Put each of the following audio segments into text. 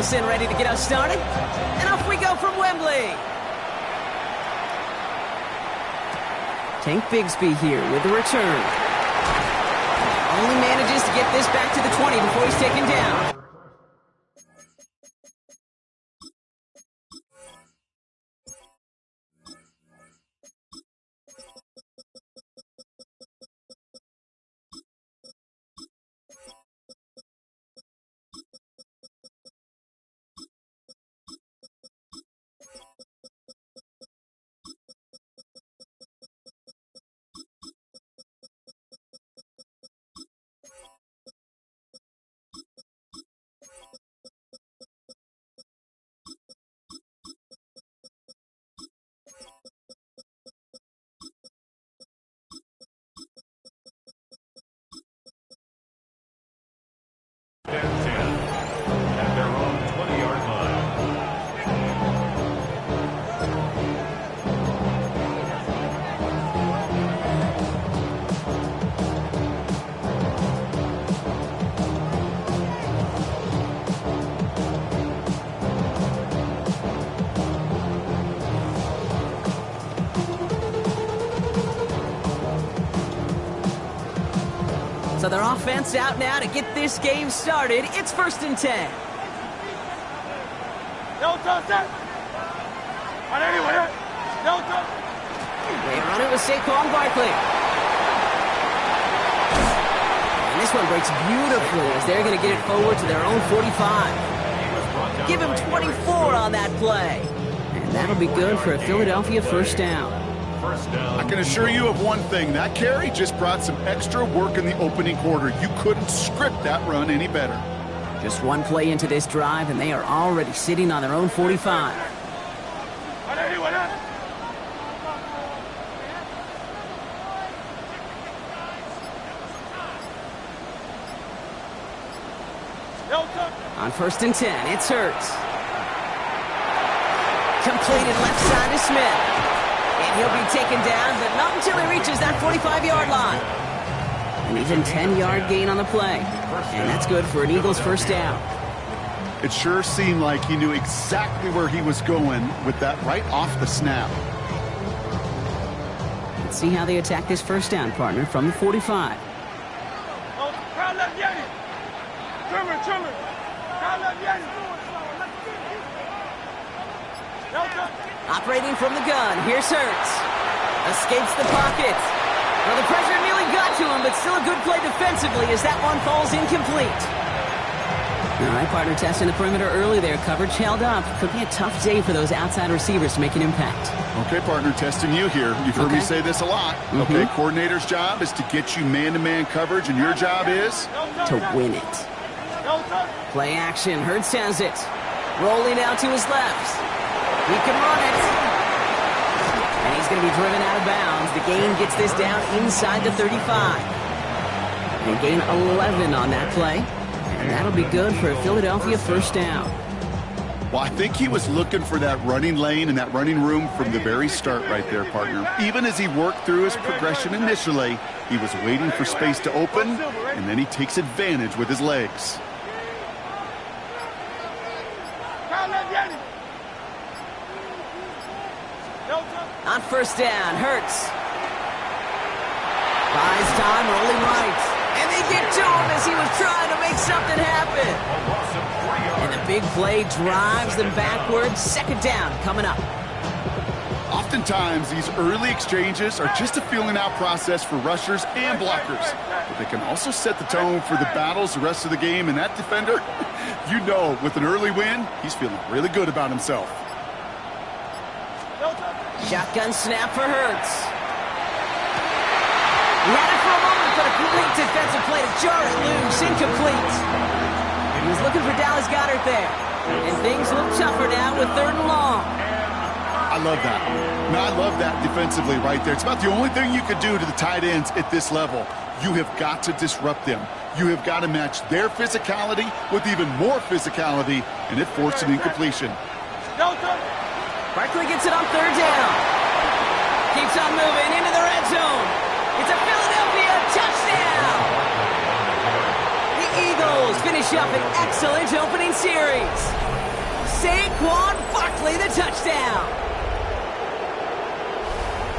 Nicholson ready to get us started. And off we go from Wembley. Tank Bigsby here with the return. Only manages to get this back to the 20 before he's taken down. At their own 20-yard line. So their offense out now to get this game started. It's 1st and 10. They run it with Saquon Barkley. And this one breaks beautifully as they're going to get it forward to their own 45. Give him 24 on that play. And that'll be good for a Philadelphia first down. I can assure you of one thing. That carry just brought some extra work in the opening quarter. You couldn't script that run any better. Just one play into this drive, and they are already sitting on their own 45. On 1st and 10, it's Hurts. Completed left side to Smith. And he'll be taken down, but not until he reaches that 45-yard line. An even 10-yard gain on the play. And that's good for an Eagles first down. It sure seemed like he knew exactly where he was going with that right off the snap. Let's see how they attack this first down, partner, from the 45. Operating from the gun, here's Hurts. Escapes the pocket. Well, the pressure nearly got to him, but still a good play defensively as that one falls incomplete. All right, partner, testing the perimeter early there. Coverage held up. Could be a tough day for those outside receivers to make an impact. Okay, partner, testing you here. You've heard me say this a lot. Okay, coordinator's job is to get you man-to-man coverage, and your job is? To win it. Play action. Hurts has it. Rolling out to his left. He can run it. And he's going to be driven out of bounds. The gain gets this down inside the 35. And gain 11 on that play. And that'll be good for a Philadelphia first down. Well, I think he was looking for that running lane and that running room from the very start right there, partner. Even as he worked through his progression initially, he was waiting for space to open, and then he takes advantage with his legs. On first down, Hurts. Buys time, rolling right. And they get to him as he was trying to make something happen. And the big play drives them backwards. 2nd down coming up. Oftentimes, these early exchanges are just a feeling-out process for rushers and blockers. But they can also set the tone for the battles the rest of the game. And that defender, you know, with an early win, he's feeling really good about himself. Shotgun snap for Hurts. He had it for a moment, but a great defensive play to jar it loose. Incomplete. He was looking for Dallas Goedert there. And things look tougher now with 3rd and long. I love that. I love that defensively right there. It's about the only thing you could do to the tight ends at this level. You have got to disrupt them. You have got to match their physicality with even more physicality, and it forced an incompletion. Barkley gets it on 3rd down. Keeps on moving into the red zone. It's a Philadelphia touchdown. The Eagles finish up an excellent opening series. Saquon Barkley, the touchdown.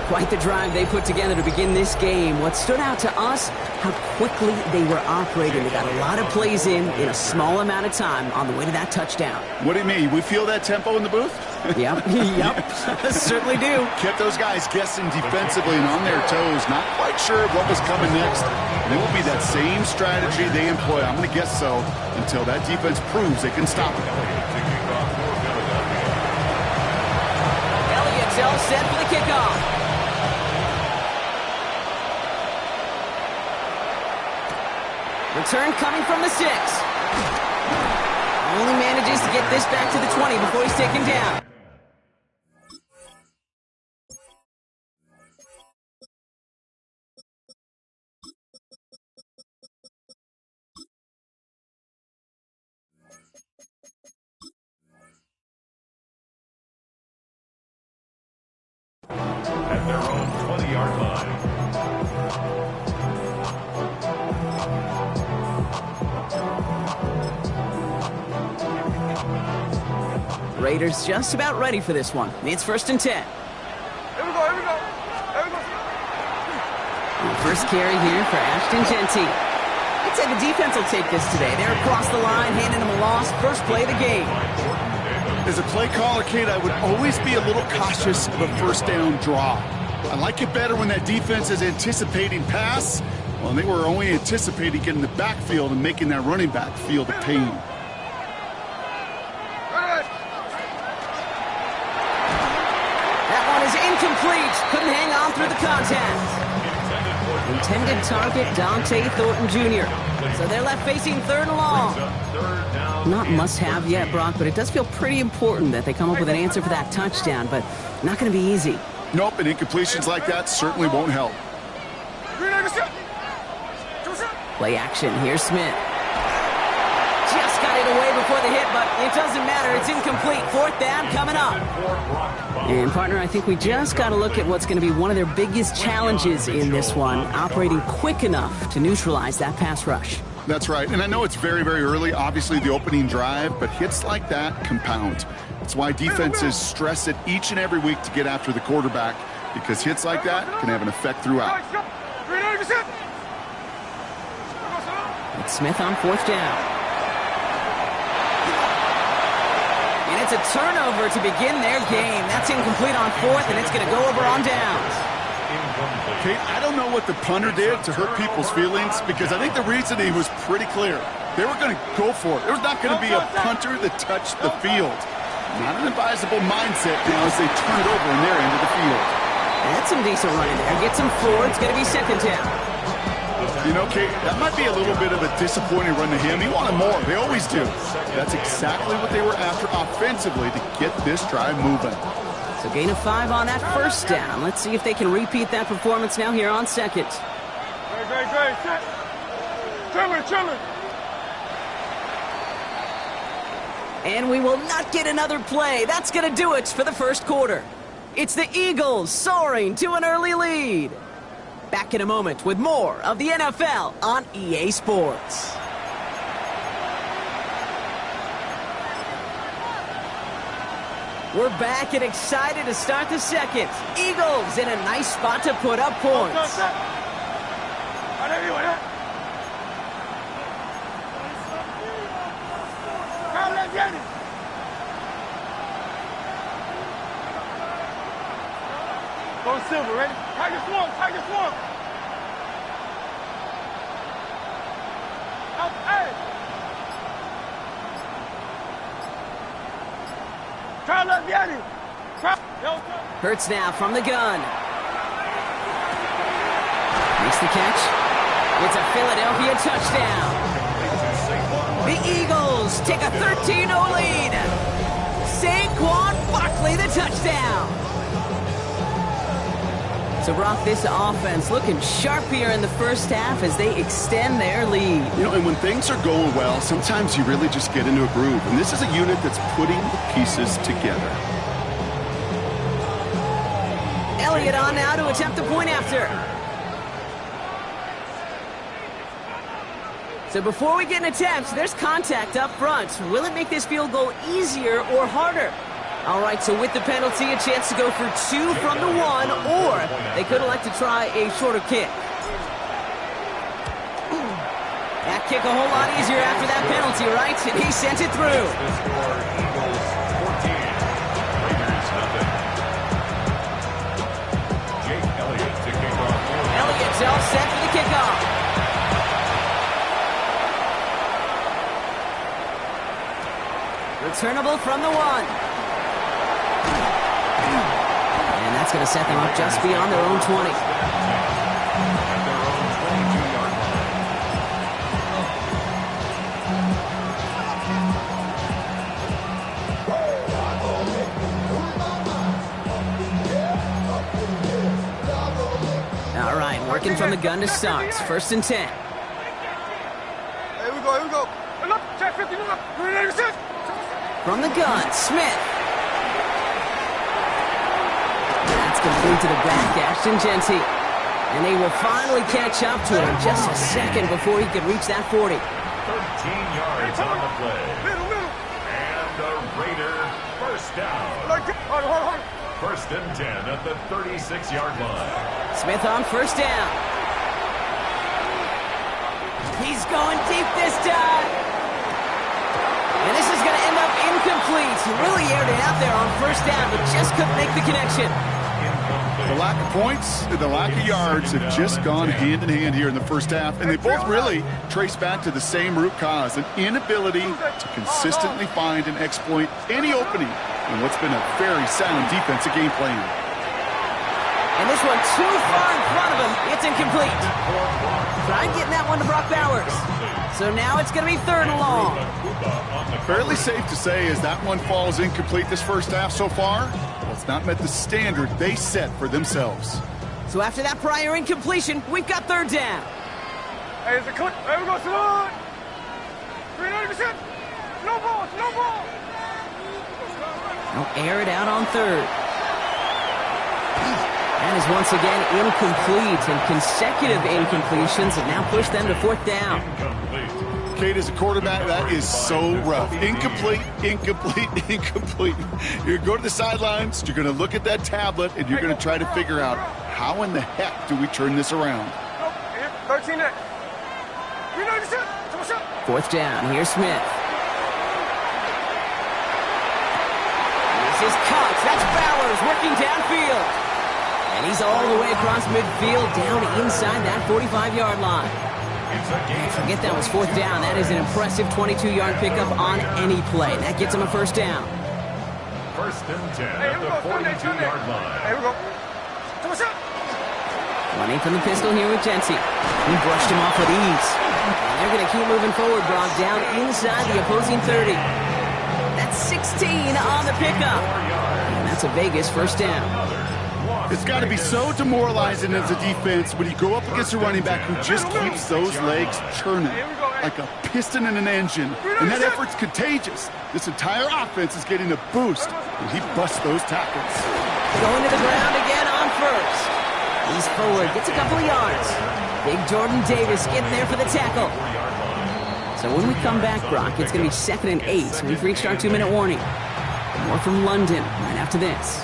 Quite the drive they put together to begin this game. What stood out to us, how quickly they were operating. They got a lot of plays in a small amount of time on the way to that touchdown. What do you mean? We feel that tempo in the booth? Yep, certainly do. Kept those guys guessing defensively and on their toes, not quite sure of what was coming next. And it will be that same strategy they employ. I'm going to guess so until that defense proves they can stop it. Elliott's all set for the kickoff. Return coming from the 6. Only manages to get this back to the 20 before he's taken down. At their own 20-yard line. Raiders just about ready for this one. It's 1st and 10. Here we go. First carry here for Ashton Genty. I'd say the defense will take this today. They're across the line, handing them a loss. First play of the game. As a play caller, Kate, I would always be a little cautious of a first down draw. I like it better when that defense is anticipating pass. Well, they were only anticipating getting the backfield and making that running back feel the pain. Incomplete. Couldn't hang on through the contact. Intended target, Dante Thornton Jr. So they're left facing 3rd and long. Not must-have yet, Brock, but it does feel pretty important that they come up with an answer for that touchdown, but not going to be easy. Nope, and incompletions like that certainly won't help. Play action. Here's Smith. Just got it away before the hit, but it doesn't matter. It's incomplete. 4th down coming up. And, partner, I think we just got to look at what's going to be one of their biggest challenges in this one, operating quick enough to neutralize that pass rush. That's right, and I know it's very, very early, obviously the opening drive, but hits like that compound. That's why defenses stress it each and every week to get after the quarterback, because hits like that can have an effect throughout. It's Smith on 4th down. And it's a turnover to begin their game. That's incomplete on 4th, and it's going to go over on downs. Kate, I don't know what the punter did to hurt people's feelings, because I think the reasoning was pretty clear. They were going to go for it. There was not going to be a punter that touched the field. Not an advisable mindset now as they turn it over in their end of the field. That's some decent running there. Gets him 4. It's going to be 2nd down. You know, Kate, that might be a little bit of a disappointing run to him. He wanted more. They always do. That's exactly what they were after offensively to get this drive moving. So gain of 5 on that 1st down. Let's see if they can repeat that performance now here on 2nd. Great. Chillin'. And we will not get another play. That's going to do it for the 1st quarter. It's the Eagles soaring to an early lead. Back in a moment with more of the NFL on EA Sports. We're back and excited to start the 2nd. Eagles in a nice spot to put up points. Go Silver, ready? Tiger Swamp. Hey! Try to let me at him. Hurts now from the gun. Makes the catch. It's a Philadelphia touchdown. The Eagles take a 13-0 lead. Saquon Barkley, the touchdown. So, Brock, this offense looking sharp here in the 1st half as they extend their lead. You know, and when things are going well, sometimes you really just get into a groove. And this is a unit that's putting the pieces together. Elliott on now to attempt the point after. So before we get an attempt, there's contact up front. Will it make this field goal easier or harder? All right, so with the penalty, a chance to go for 2 from the 1, or they could elect to try a shorter kick. That kick a whole lot easier after that penalty, right? And he sent it through. The score, Eagles 14, Raiders nothing. Jake Elliott to kick off. Elliott's all set for the kickoff. Returnable from the 1. And that's going to set them up just beyond their own 20. All right, working from the gun to start. 1st and 10. Here we go, here we go. Look, check 50, look. From the gun, Smith. That's complete to the back, Ashton Genty. And they will finally catch up to him just a second before he could reach that 40. 13 yards on the play. Middle. And the Raider first down. Hold. 1st and 10 at the 36-yard line. Smith on 1st down. He's going deep this time. And this is going to end up incomplete. He really aired it out there on 1st down, but just couldn't make the connection. The lack of points and the lack of yards have just gone hand in hand here in the first half, and they both really trace back to the same root cause, an inability to consistently find and exploit any opening in what's been a very sound defensive game plan. And this one too far in front of him. It's incomplete. Tried getting that one to Brock Bowers. So now it's going to be 3rd and long. Fairly safe to say as that one falls incomplete this first half so far, well, it's not met the standard they set for themselves. So after that prior incompletion, we've got 3rd down. Hey, it's a clip. There we go, Salon. 390%. No ball. They'll air it out on 3rd. That is once again incomplete, and consecutive incompletions have now pushed them to 4th down. Kate, as a quarterback, that is so rough. Incomplete. You're going to go to the sidelines, you're going to look at that tablet, and you're going to try to figure out how in the heck do we turn this around. 13 net. 4th down. Here's Smith. This is Cox. That's Bowers working downfield. And he's all the way across midfield down inside that 45-yard line. Forget that was 4th down. That is an impressive 22-yard pickup on any play. That gets him a 1st down. 1st and 10 at the 42-yard line. Here we go. Running from the pistol here with Genty. He brushed him off with ease. And they're going to keep moving forward, Brock, down inside the opposing 30. That's 16 on the pickup. And that's a Vegas 1st down. It's got to be so demoralizing as a defense when you go up against a running back who just keeps those legs churning like a piston in an engine. And that effort's contagious. This entire offense is getting a boost when he busts those tackles. Going to the ground again on 1st. He's forward, gets a couple of yards. Big Jordan Davis getting there for the tackle. So when we come back, Brock, it's going to be 2nd and 8. We've reached our 2-minute warning. More from London right after this.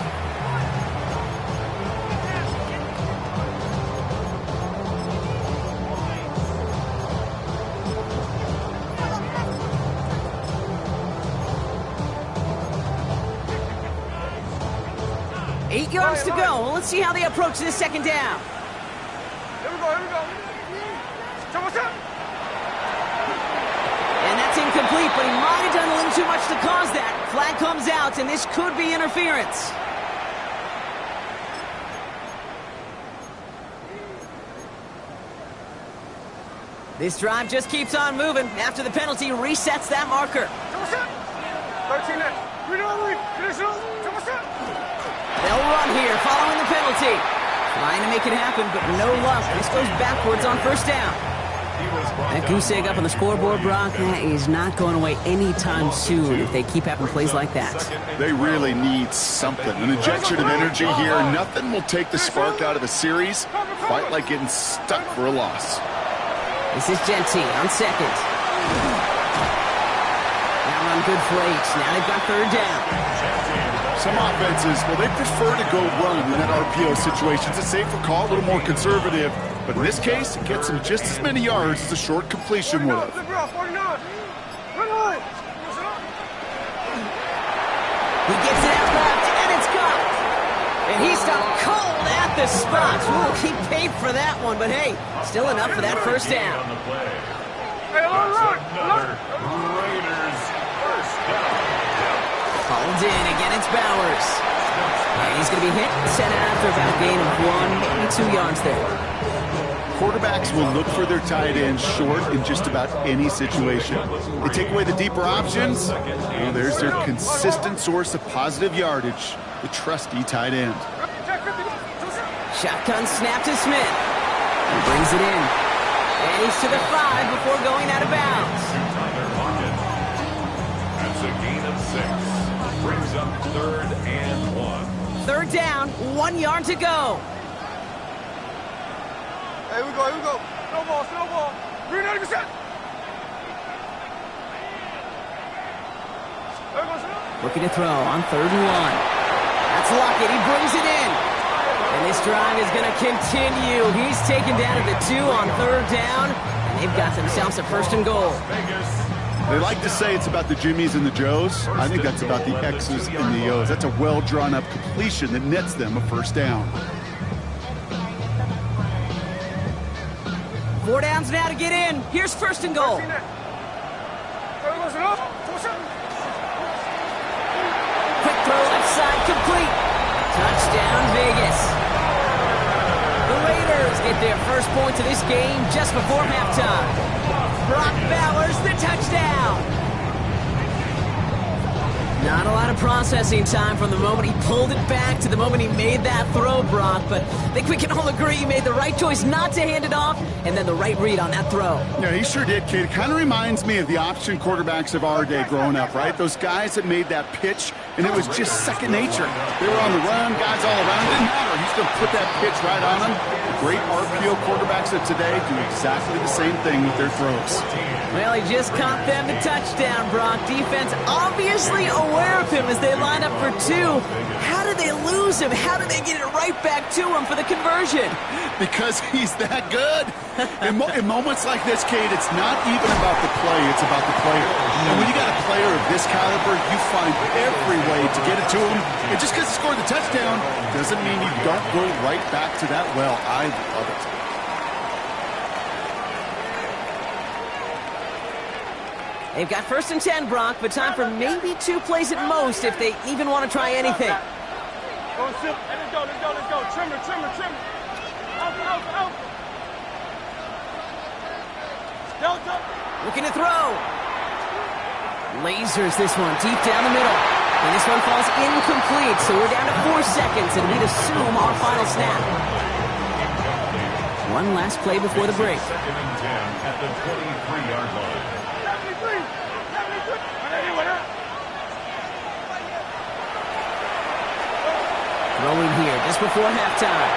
Eight yards to go. Well, let's see how they approach this 2nd down. Here we go. And that's incomplete, but he might have done a little too much to cause that. Flag comes out, and this could be interference. This drive just keeps on moving. After the penalty, resets that marker. 13 net. They'll run here following the penalty. Trying to make it happen, but no luck. This goes backwards on 1st down. That goose egg up on the scoreboard, Brock, that is not going away anytime soon if they keep having plays like that. They really need something, an injection of energy here. Nothing will take the spark out of a series quite like getting stuck for a loss. This is Genty on second. That run good for 8. Now they've got third down. Some offenses, well, they prefer to go run in that RPO situation. It's a safer call, a little more conservative. But in this case, it gets them just as many yards as a short completion would have. He gets it out left, and it's got it. And he stopped cold at the spot. Ooh, he paid for that one, but hey, still enough for that first down. Raiders first down. Hauled in, again it's Bowers. And he's going to be hit and sent after about a gain of 1, maybe 2 yards there. Quarterbacks will look for their tight end short in just about any situation. They take away the deeper options, and there's their consistent source of positive yardage, the trusty tight end. Shotgun snap to Smith. He brings it in. And he's to the 5 before going out of bounds. That's a gain of 6. Brings up 3rd and 1. Third down, 1 yard to go. Here we go, here we go. Snowball. 390%. Looking to throw on 3rd and 1. That's Lockett. He brings it in. And this drive is going to continue. He's taken down at the 2 on 3rd down. And they've got themselves a 1st and goal. They like to say it's about the Jimmies and the Joes. I think that's about the X's and the O's. That's a well-drawn-up completion that nets them a 1st down. 4 downs now to get in. Here's 1st and goal. Quick throw left side, complete. Touchdown, Vegas. The Raiders get their first points of this game just before halftime. Brock Bowers, the touchdown. Not a lot of processing time from the moment he pulled it back to the moment he made that throw, Brock. But I think we can all agree he made the right choice not to hand it off, and then the right read on that throw. Yeah, he sure did, kid. It kind of reminds me of the option quarterbacks of our day growing up, right? Those guys that made that pitch, and it was just second nature. They were on the run, guys all around. It didn't matter. He's going to put that pitch right on them. Great RPO quarterbacks of today do exactly the same thing with their throws. Well, he just caught them the touchdown, Brock. Defense obviously aware of him as they line up for 2. How did they lose him? How did they get it right back to him for the conversion? Because he's that good. In moments like this, Kate, it's not even about the play, it's about the player. And when you got a player of this caliber, you find every way to get it to him. And just because he scored the touchdown doesn't mean you don't go right back to that well. I love it. They've got 1st and 10, Brock, but time for maybe 2 plays at most if they even want to try anything. Let's go. Trimmer. Out. Delta. Looking to throw. Lasers this one deep down the middle. And this one falls incomplete, so we're down to 4 seconds, and we'd assume our final snap. One last play before the break. 2nd and 10 at the 23-yard line. Throwing here just before halftime.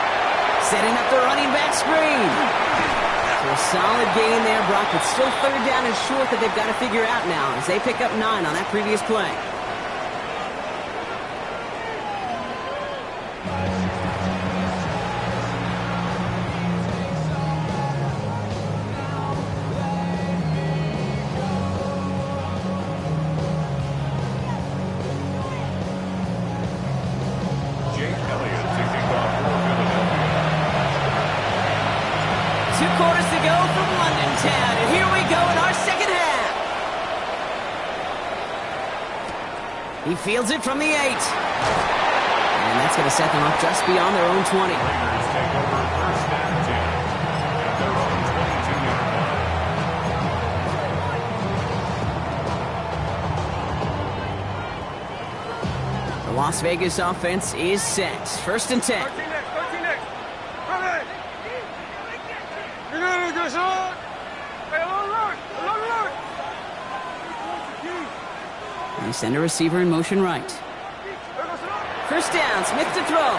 Setting up the running back screen. So a solid gain there, Brock, but still 3rd down and short that they've got to figure out now as they pick up 9 on that previous play. He fields it from the 8. And that's going to set them up just beyond their own 20. Raiders take over 1st and 10 at their own 22-yard line. The Las Vegas offense is set. 1st and 10. 13 next. Run it. You're going to get a shot. Hey, a long run. They send a receiver in motion right. 1st down, Smith to throw.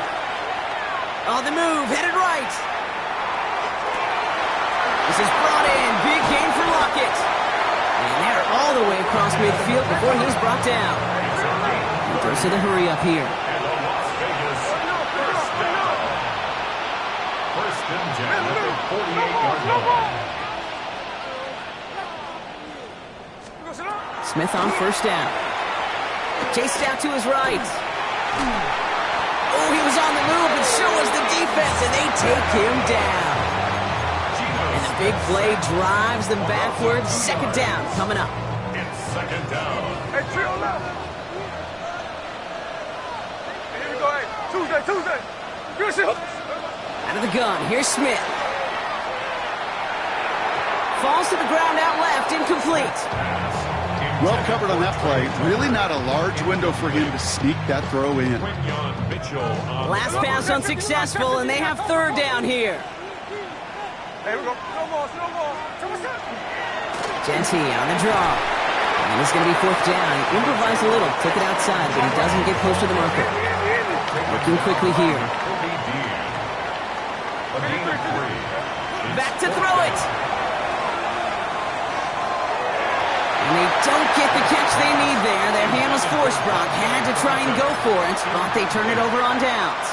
On the move, headed right. The This is brought in. Big gain for Lockett. And they're all the way across midfield before he's brought down. He goes to the hurry up here. And the Las Vegas first down. First and 10 at the 48-yard line. Smith on first down. Chased out to his right. Oh, he was on the move, and so was the defense, and they take him down. And the big play drives them backwards. Second down coming up. It's second down. Hey, trio left. Here we go, hey. Tuesday. Good shit. Out of the gun, here's Smith. Falls to the ground out left, incomplete. Well covered on that play. Really not a large window for him to sneak that throw in. Last pass unsuccessful, and they have third down here. Hey, we go. No more. Genty on the draw. And it's going to be fourth down. He improvised a little, took it outside, but he doesn't get close to the marker. Looking quickly here. Back to throw it. And they don't get the catch they need there. Their hand was forced. Brock had to try and go for it, but they turn it over on downs.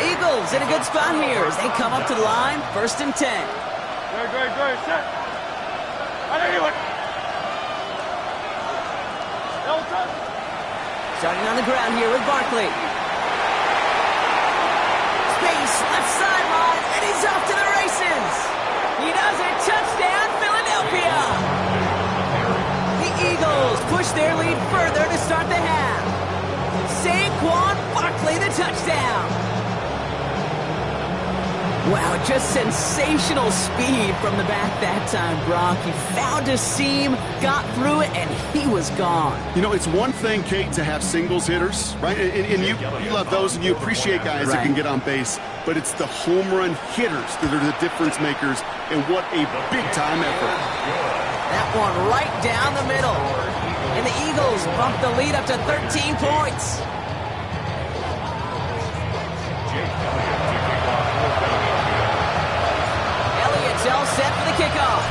Eagles in a good spot here as they come up to the line. First and 10. Great. Set. Starting on the ground here with Barkley. Space, left sideline, and he's off to the races. He does it. Touchdown, Philadelphia. The Eagles push their lead further to start the half. Saquon Barkley, the touchdown. Wow, just sensational speed from the back that time, Brock. He found a seam, got through it, and he was gone. You know, it's one thing, Kate, to have singles hitters, right? And you love those, and you appreciate guys that can get on base. But it's the home run hitters that are the difference makers, and what a big-time effort. That one right down the middle. And the Eagles bump the lead up to 13 points. Elliott's all set for the kickoff.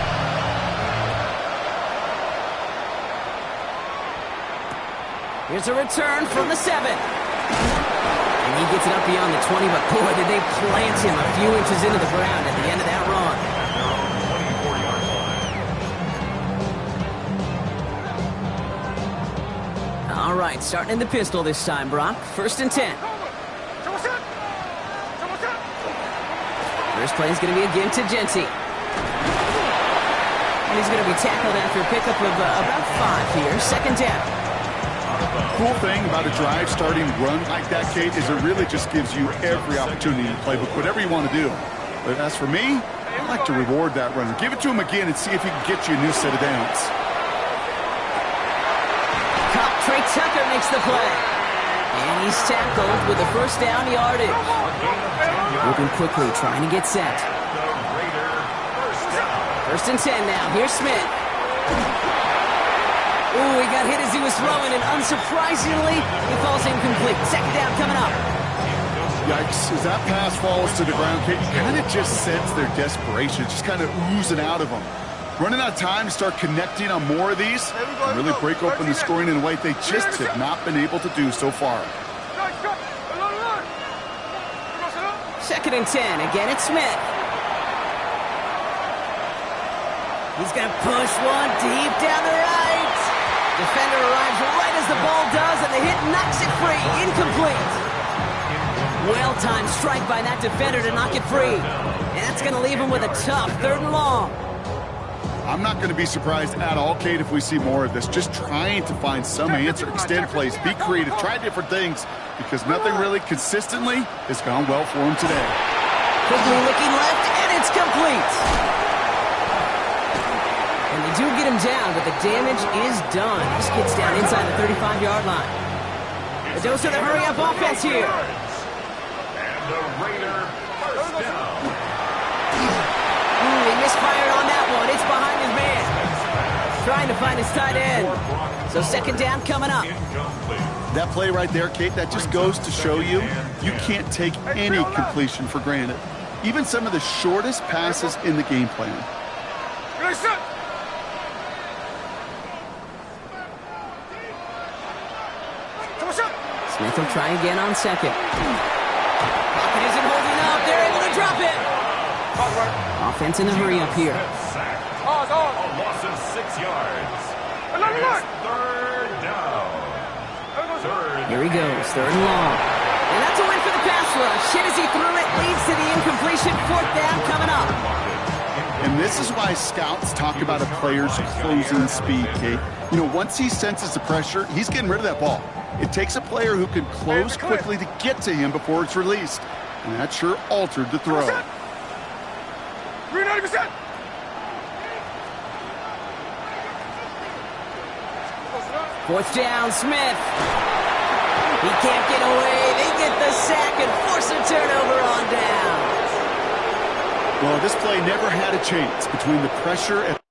Here's a return from the 7. And he gets it up beyond the 20, but boy, did they plant him a few inches into the ground at the end of that run. All right, starting in the pistol this time, Brock. First and 10. First play is going to be again to Genty. And he's going to be tackled after a pickup of about 5 here. Second down. Cool thing about a drive starting run like that, Kate, is it really just gives you every opportunity to play with whatever you want to do. But as for me, I like to reward that runner. Give it to him again and see if he can get you a new set of downs. Trey Tucker makes the play. And he's tackled with the first down yardage. Moving quickly, trying to get set. First and 10 now. Here's Smith. Ooh, he got hit as he was throwing, and unsurprisingly, he falls incomplete. Second down coming up. Yikes. As that pass falls to the ground, Kate, you kind of just sense their desperation, just kind of oozing out of them. Running out of time to start connecting on more of these and really break open the scoring in a way they just have not been able to do so far. Second and 10. Again, it's Smith. He's going to push one deep down the right. Defender arrives right as the ball does, and the hit knocks it free. Incomplete. Well-timed strike by that defender to knock it free. And that's going to leave him with a tough third and long. I'm not going to be surprised at all, Kate, if we see more of this. Just trying to find some answer, extend plays, be creative, try different things, because nothing really consistently has gone well for him today. Quickly looking left, and it's complete. And they do get him down, but the damage is done. This gets down inside the 35-yard line. The dose of the hurry-up offense here. And the Raider first down. Ooh, he misfired on that one. It's behind his man. Trying to find his tight end. So second down coming up. That play right there, Kate, that just goes to show you, you can't take any completion for granted. even some of the shortest passes in the game plan. Smith will try again on second. Pocket isn't holding up. They're able to drop it. Offense in the hurry up here. A loss of 6 yards. Third down. Here he goes, third and long. And that's a win for the pass rush. Hit as he threw it, leads to the incompletion. Fourth down coming up. And this is why scouts talk about a player's closing speed, Kate. You know, once he senses the pressure, he's getting rid of that ball. It takes a player who can close quickly to get to him before it's released. And that sure altered the throw. 90%. Fourth down, Smith. He can't get away. They get the sack and force a turnover on down. Well, this play never had a chance between the pressure and